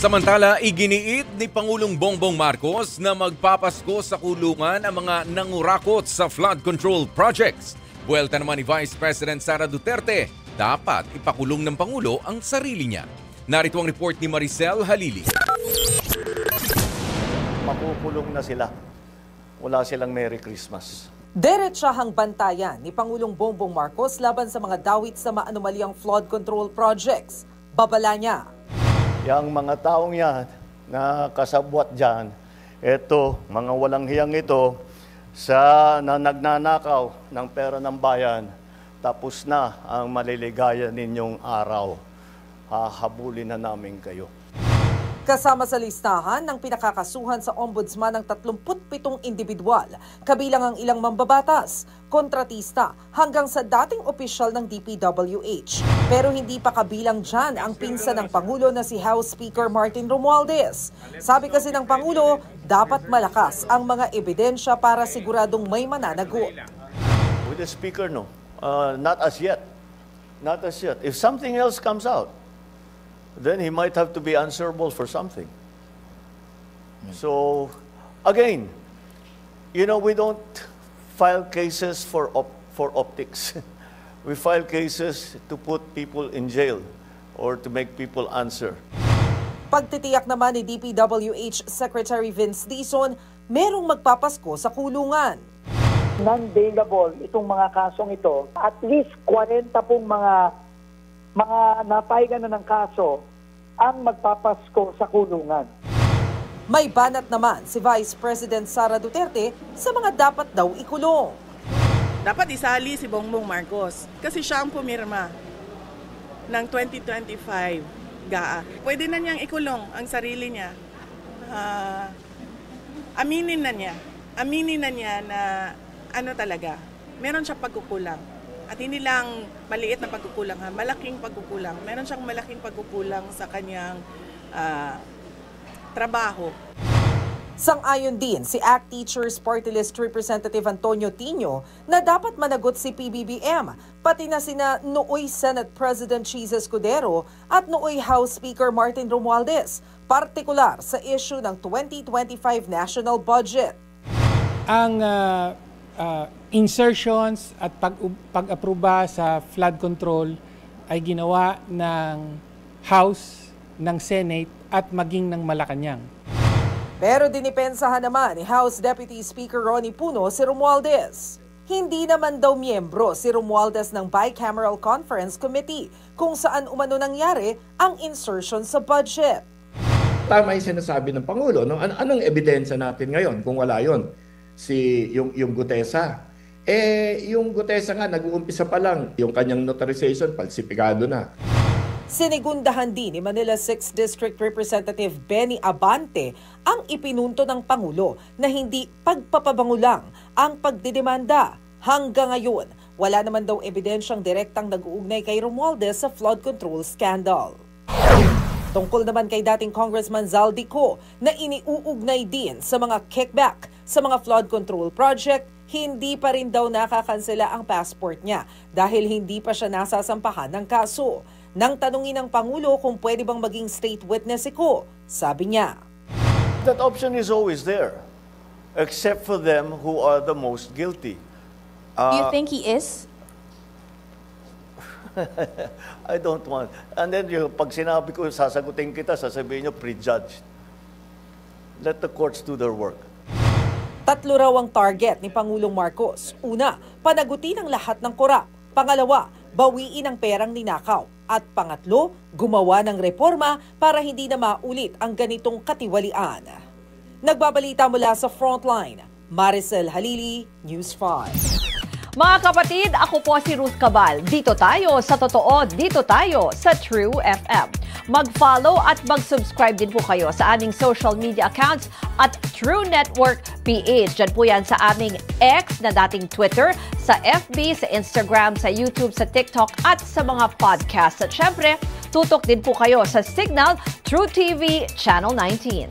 Samantala, iginiit ni Pangulong Bongbong Marcos na magpapasko sa kulungan ang mga nangurakot sa flood control projects. Buwelta naman ni Vice President Sara Duterte, dapat ipakulong ng Pangulo ang sarili niya. Narito ang report ni Maricel Halili. Makukulong na sila. Wala silang Merry Christmas. Diretsahang bantayan ni Pangulong Bongbong Marcos laban sa mga dawit sa maanomaliang flood control projects. Babala niya. Yang mga taong yan na kasabwat dyan, eto, mga walang hiyang ito, na nagnanakaw ng pera ng bayan, tapos na ang maliligaya ninyong araw. Hahabulin na namin kayo. Kasama sa listahan ng pinakakasuhan sa ombudsman ng 37 individual, kabilang ang ilang mambabatas, kontratista hanggang sa dating opisyal ng DPWH. Pero hindi pa kabilang dyan ang pinsan ng Pangulo na si House Speaker Martin Romualdez. Sabi kasi ng Pangulo, dapat malakas ang mga ebidensya para siguradong may mananagot. With the Speaker, no. Not as yet. Not as yet. If something else comes out, then he might have to be answerable for something. So, again, you know, we don't file cases for optics. We file cases to put people in jail or to make people answer. Pagtitiyak naman ni DPWH Secretary Vince Dizon, merong magpapasko sa kulungan. Non-bailable itong mga kasong ito. At least 40 pong mga napahigan na ng kaso ang magpapasko sa kulungan. May banat naman si Vice President Sara Duterte sa mga dapat daw ikulong. Dapat isali si Bongbong Marcos kasi siya ang pumirma ng 2025 GAA. Pwede na niyang ikulong ang sarili niya. Aminin na niya na ano talaga, meron siya pagkukulang. At hindi lang maliit na pagkukulang, malaking pagkukulang. Meron siyang malaking pagkukulang sa kanyang trabaho. Sang-ayon din si ACT Teachers Party List Representative Antonio Tino na dapat managot si PBBM, pati na sina nooy Senate President Chis Escudero at nooy House Speaker Martin Romualdez, partikular sa issue ng 2025 national budget. Ang insertions at pag-aproba sa flood control ay ginawa ng House, ng Senate at maging ng Malacanang. Pero dinipensahan naman ni House Deputy Speaker Ronnie Puno si Romualdez. Hindi naman daw miyembro si Romualdez ng Bicameral Conference Committee kung saan umano nangyari ang insertion sa budget. Tama yung sinasabi ng Pangulo. No? Anong ebidensya natin ngayon kung wala yon? Yung Gutesa. Yung Gutesa nga, nag-uumpisa pa lang. Yung kanyang notarization, falsifikado na. Sinigundahan din ni Manila 6th District Representative Benny Abante ang ipinunto ng Pangulo na hindi pagpapabango lang ang pagdidemanda. Hanggang ngayon, wala naman daw ebidensyang direktang nag-uugnay kay Romualdez sa flood control scandal. Tungkol naman kay dating Congressman Zaldico na iniuugnay din sa mga kickback sa mga flood control project, hindi pa rin daw nakakansela ang passport niya dahil hindi pa siya nasasampahan ng kaso. Nang tanungin ng Pangulo kung pwede bang maging state witness ko, sabi niya, that option is always there, except for them who are the most guilty. You think he is? I don't want. And then pag sinabi ko, sasagutin kita, sasabihin nyo, prejudged. Let the courts do their work. 3 raw ang target ni Pangulong Marcos. Una, panagutin ang lahat ng korap. Pangalawa, bawiin ang perang ninakaw. At pangatlo, gumawa ng reforma para hindi na maulit ang ganitong katiwalian. Nagbabalita mula sa Frontline, Maricel Halili, News 5. Mga kapatid, ako po si Ruth Cabal. Dito tayo sa totoo, dito tayo sa True FM. Mag-follow at mag-subscribe din po kayo sa aming social media accounts at True Network PH. Diyan po yan sa aming X na dating Twitter, sa FB, sa Instagram, sa YouTube, sa TikTok at sa mga podcasts. At syempre, tutok din po kayo sa Signal True TV Channel 19.